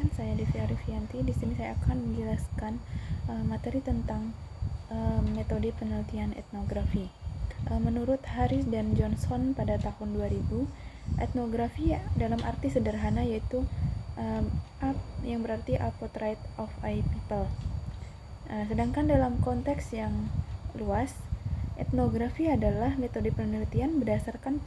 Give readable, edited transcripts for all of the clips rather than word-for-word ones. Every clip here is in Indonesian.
perkenalkan, saya Devi Arifianti. Di sini saya akan menjelaskan materi tentang metode penelitian etnografi. Menurut Harris dan Johnson pada tahun 2000, etnografi dalam arti sederhana yaitu yang berarti a portrait of a people. Sedangkan dalam konteks yang luas, etnografi adalah metode penelitian berdasarkan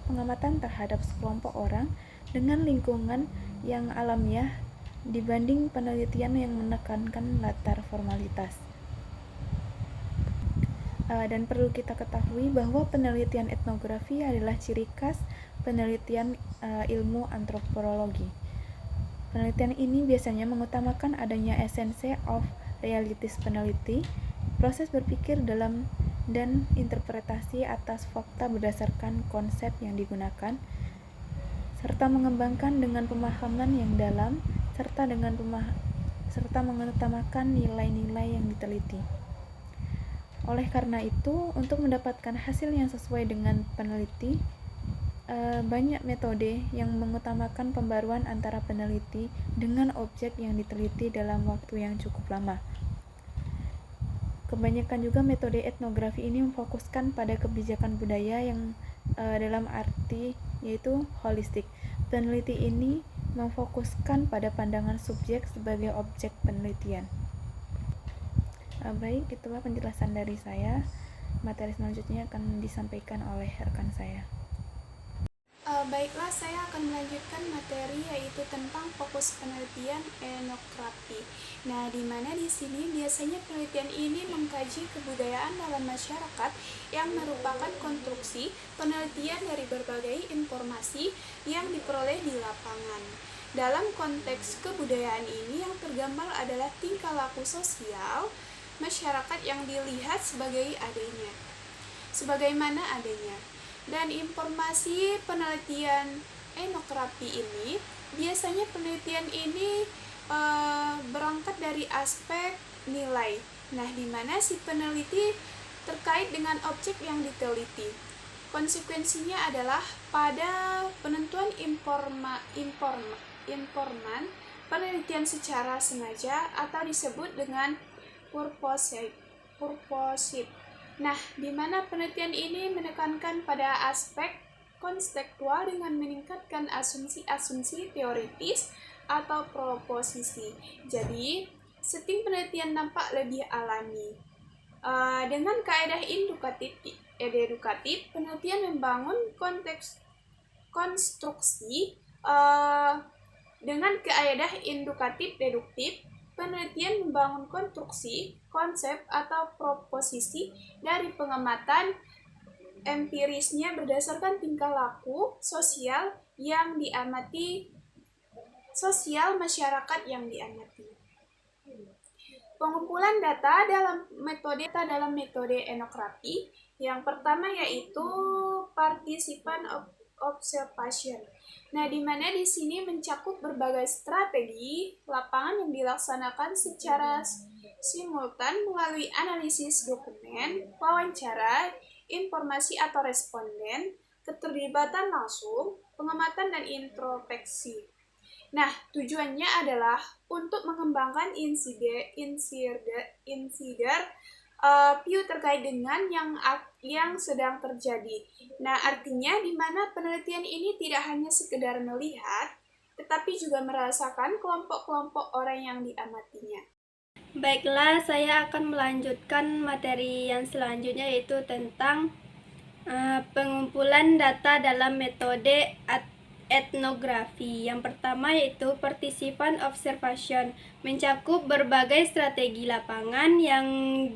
pengamatan terhadap sekelompok orang dengan lingkungan yang alamiah dibanding penelitian yang menekankan latar formalitas. Dan perlu kita ketahui bahwa penelitian etnografi adalah ciri khas penelitian ilmu antropologi. Penelitian ini biasanya mengutamakan adanya essence of realities peneliti, proses berpikir dalam dan interpretasi atas fakta berdasarkan konsep yang digunakan, serta mengembangkan dengan pemahaman yang dalam, serta mengutamakan nilai-nilai yang diteliti. Oleh karena itu, untuk mendapatkan hasil yang sesuai dengan peneliti, banyak metode yang mengutamakan pembaruan antara peneliti dengan objek yang diteliti dalam waktu yang cukup lama. Kebanyakan juga metode etnografi ini memfokuskan pada kebijakan budaya yang dalam arti yaitu holistik. Peneliti ini memfokuskan pada pandangan subjek sebagai objek penelitian. Baik, itulah penjelasan dari saya. Materi selanjutnya akan disampaikan oleh rekan saya. Baiklah, saya akan melanjutkan materi yaitu tentang fokus penelitian etnografi. Nah, di mana di sini biasanya penelitian ini mengkaji kebudayaan dalam masyarakat yang merupakan konstruksi penelitian dari berbagai informasi yang diperoleh di lapangan. Dalam konteks kebudayaan ini yang tergambar adalah tingkah laku sosial masyarakat yang dilihat sebagaimana adanya. Dan informasi penelitian etnografi ini biasanya penelitian ini berangkat dari aspek nilai. Nah, di mana si peneliti terkait dengan objek yang diteliti. Konsekuensinya adalah pada penentuan informan penelitian secara sengaja atau disebut dengan purposive. Nah, di mana penelitian ini menekankan pada aspek konstekstual dengan meningkatkan asumsi-asumsi teoritis atau proposisi. Jadi, setting penelitian nampak lebih alami. Dengan kaedah edukatif, penelitian membangun konteks konstruksi dengan kaedah indukatif deduktif. Penelitian membangun konstruksi, konsep, atau proposisi dari pengamatan empirisnya berdasarkan tingkah laku sosial masyarakat yang diamati. Pengumpulan data dalam metode etnografi yang pertama yaitu participant observation. Nah, di mana di sini mencakup berbagai strategi lapangan yang dilaksanakan secara simultan melalui analisis dokumen, wawancara, informasi atau responden, keterlibatan langsung, pengamatan dan introspeksi. Nah, tujuannya adalah untuk mengembangkan view terkait dengan yang sedang terjadi. Nah, artinya di mana penelitian ini tidak hanya sekedar melihat, tetapi juga merasakan kelompok-kelompok orang yang diamatinya. Baiklah, saya akan melanjutkan materi yang selanjutnya yaitu tentang pengumpulan data dalam metode etnografi. Yang pertama yaitu participant observation, mencakup berbagai strategi lapangan yang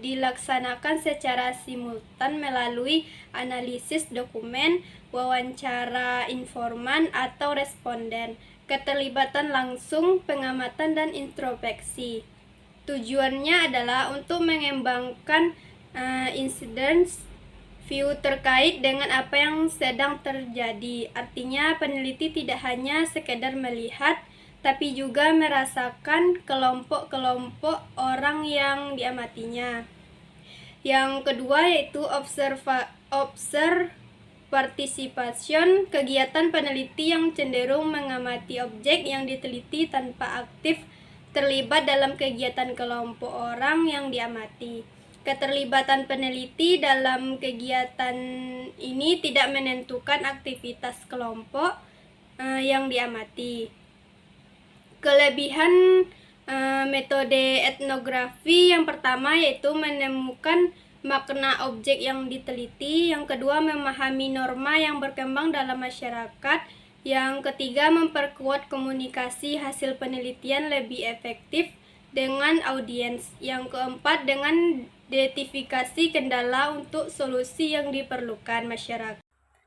dilaksanakan secara simultan melalui analisis dokumen, wawancara informan atau responden, keterlibatan langsung, pengamatan dan introspeksi. Tujuannya adalah untuk mengembangkan incidence view terkait dengan apa yang sedang terjadi. Artinya peneliti tidak hanya sekedar melihat, tapi juga merasakan kelompok-kelompok orang yang diamatinya. Yang kedua yaitu participation, kegiatan peneliti yang cenderung mengamati objek yang diteliti tanpa aktif terlibat dalam kegiatan kelompok orang yang diamati. Keterlibatan peneliti dalam kegiatan ini tidak menentukan aktivitas kelompok yang diamati. Kelebihan metode etnografi yang pertama yaitu menemukan makna objek yang diteliti, yang kedua memahami norma yang berkembang dalam masyarakat, yang ketiga memperkuat komunikasi hasil penelitian lebih efektif dengan audiens, yang keempat dengan identifikasi kendala untuk solusi yang diperlukan masyarakat.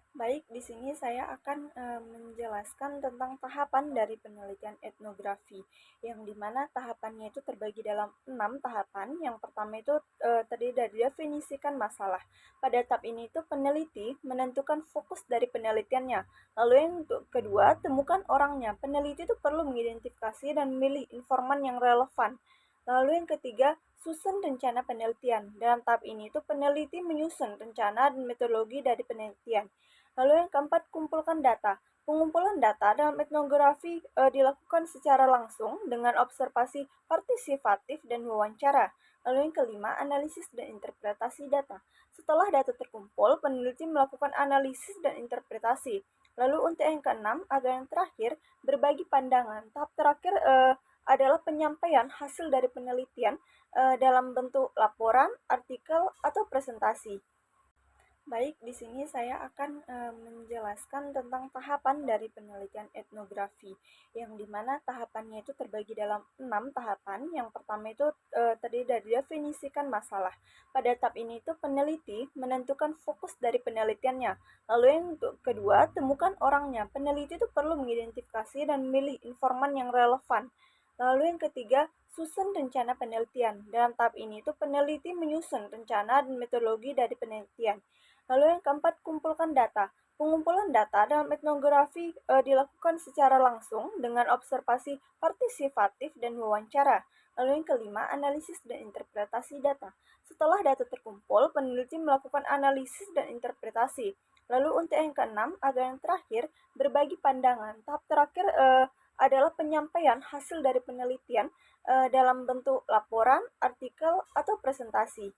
Baik, di sini saya akan menjelaskan tentang tahapan dari penelitian etnografi, yang dimana tahapannya itu terbagi dalam 6 tahapan. Yang pertama itu terdiri dari definisikan masalah. Pada tahap ini itu peneliti menentukan fokus dari penelitiannya. Lalu yang kedua, temukan orangnya. Peneliti itu perlu mengidentifikasi dan memilih informan yang relevan. Lalu yang ketiga, susun rencana penelitian. Dalam tahap ini itu peneliti menyusun rencana dan metodologi dari penelitian. Lalu yang keempat, kumpulkan data. Pengumpulan data dalam etnografi dilakukan secara langsung dengan observasi partisipatif dan wawancara. Lalu yang kelima, analisis dan interpretasi data. Setelah data terkumpul, peneliti melakukan analisis dan interpretasi. Lalu untuk yang keenam, atau yang terakhir, berbagi pandangan. Tahap terakhir adalah penyampaian hasil dari penelitian dalam bentuk laporan, artikel, atau presentasi. Baik, di sini saya akan menjelaskan tentang tahapan dari penelitian etnografi, yang dimana tahapannya itu terbagi dalam 6 tahapan. Yang pertama itu terdiri dari definisikan masalah. Pada tahap ini itu peneliti menentukan fokus dari penelitiannya. Lalu yang kedua, temukan orangnya. Peneliti itu perlu mengidentifikasi dan memilih informan yang relevan. Lalu yang ketiga, susun rencana penelitian. Dalam tahap ini itu peneliti menyusun rencana dan metodologi dari penelitian. Lalu yang keempat, kumpulkan data. Pengumpulan data dalam etnografi dilakukan secara langsung dengan observasi partisipatif dan wawancara. Lalu yang kelima, analisis dan interpretasi data. Setelah data terkumpul, peneliti melakukan analisis dan interpretasi. Lalu untuk yang keenam, atau yang terakhir, berbagi pandangan. Tahap terakhir adalah penyampaian hasil dari penelitian dalam bentuk laporan, artikel, atau presentasi.